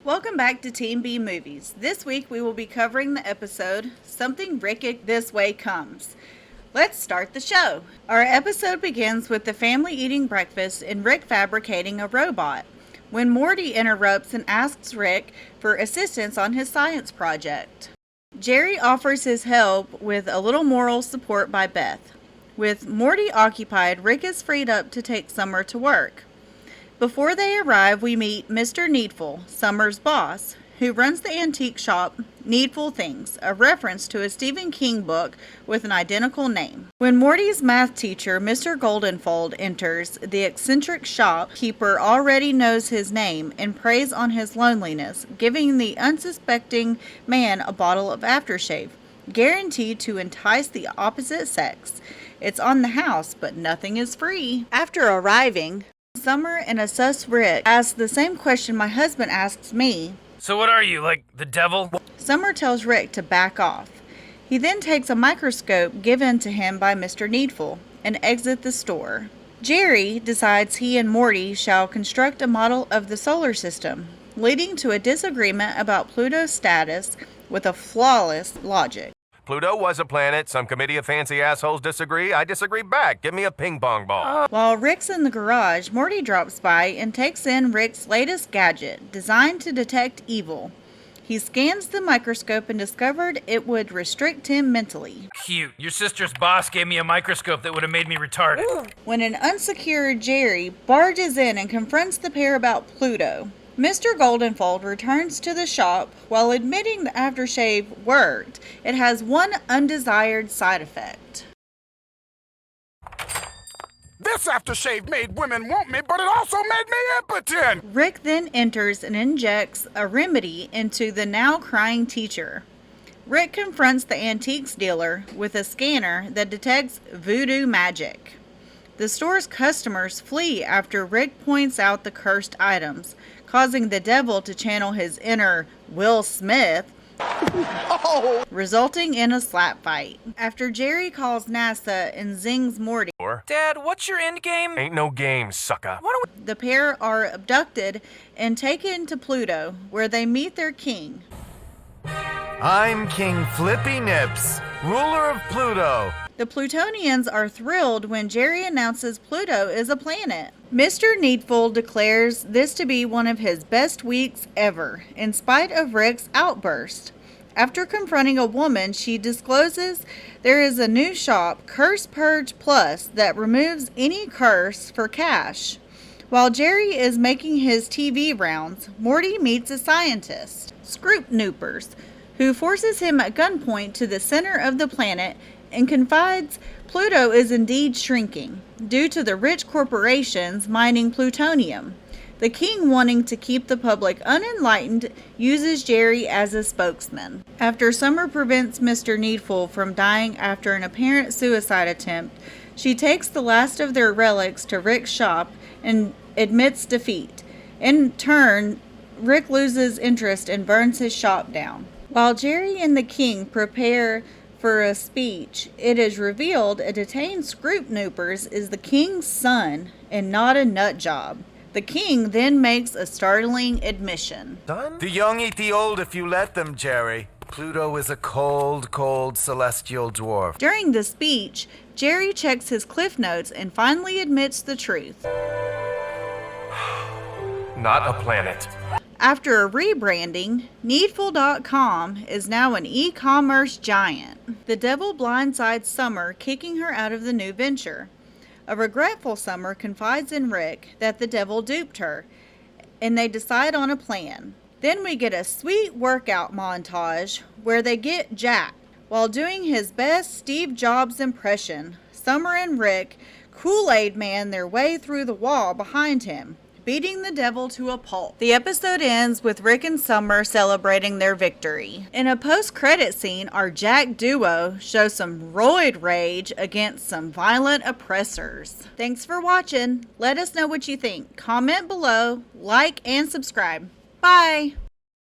Welcome back to Team B Movies. This week we will be covering the episode, Something Wicked This Way Comes. Let's start the show. Our episode begins with the family eating breakfast and Rick fabricating a robot, when Morty interrupts and asks Rick for assistance on his science project. Jerry offers his help with a little moral support by Beth. With Morty occupied, Rick is freed up to take Summer to work. Before they arrive, we meet Mr. Needful, Summer's boss, who runs the antique shop Needful Things, a reference to a Stephen King book with an identical name. When Morty's math teacher, Mr. Goldenfold, enters, the eccentric shopkeeper already knows his name and preys on his loneliness, giving the unsuspecting man a bottle of aftershave, guaranteed to entice the opposite sex. It's on the house, but nothing is free. After arriving, Summer and a sus Rick ask the same question my husband asks me. So what are you, like the devil? Summer tells Rick to back off. He then takes a microscope given to him by Mr. Needful and exits the store. Jerry decides he and Morty shall construct a model of the solar system, leading to a disagreement about Pluto's status with a flawless logic. Pluto was a planet. Some committee of fancy assholes disagree. I disagree back. Give me a ping pong ball. While Rick's in the garage, Morty drops by and takes in Rick's latest gadget, designed to detect evil. He scans the microscope and discovered it would restrict him mentally. Cute. Your sister's boss gave me a microscope that would have made me retarded. When an unsecured Jerry barges in and confronts the pair about Pluto, Mr. Goldenfold returns to the shop. While admitting the aftershave worked, it has one undesired side effect. This aftershave made women want me, but it also made me impotent! Rick then enters and injects a remedy into the now crying teacher. Rick confronts the antiques dealer with a scanner that detects voodoo magic. The store's customers flee after Rick points out the cursed items, causing the devil to channel his inner Will Smith, resulting in a slap fight. After Jerry calls NASA and zings Morty, Dad, what's your end game? Ain't no game, sucker. the pair are abducted and taken to Pluto, where they meet their king. I'm King Flippy Nips, ruler of Pluto. The Plutonians are thrilled when Jerry announces Pluto is a planet. Mr. Needful declares this to be one of his best weeks ever, in spite of Rick's outburst. After confronting a woman, she discloses there is a new shop, Curse Purge Plus, that removes any curse for cash. While Jerry is making his TV rounds, Morty meets a scientist, Scroop Noopers, who forces him at gunpoint to the center of the planet and confides Pluto is indeed shrinking due to the rich corporations mining plutonium. The king, wanting to keep the public unenlightened, uses Jerry as a spokesman. After Summer prevents Mr. Needful from dying after an apparent suicide attempt, she takes the last of their relics to Rick's shop and admits defeat. In turn, Rick loses interest and burns his shop down. While Jerry and the king prepare for a speech, it is revealed a detained Scroop Noopers is the king's son and not a nut job. The king then makes a startling admission. The young eat the old if you let them, Jerry. Pluto is a cold, cold celestial dwarf. During the speech, Jerry checks his cliff notes and finally admits the truth. Not a planet. After a rebranding, Needful.com is now an e-commerce giant. The devil blindsides Summer, kicking her out of the new venture. A regretful Summer confides in Rick that the devil duped her, and they decide on a plan. Then we get a sweet workout montage where they get jacked. While doing his best Steve Jobs impression, Summer and Rick Kool-Aid Man their way through the wall behind him, beating the devil to a pulp. The episode ends with Rick and Summer celebrating their victory. In a post-credit scene, our Jack duo shows some roid rage against some violent oppressors. Thanks for watching. Let us know what you think. Comment below, like, and subscribe. Bye!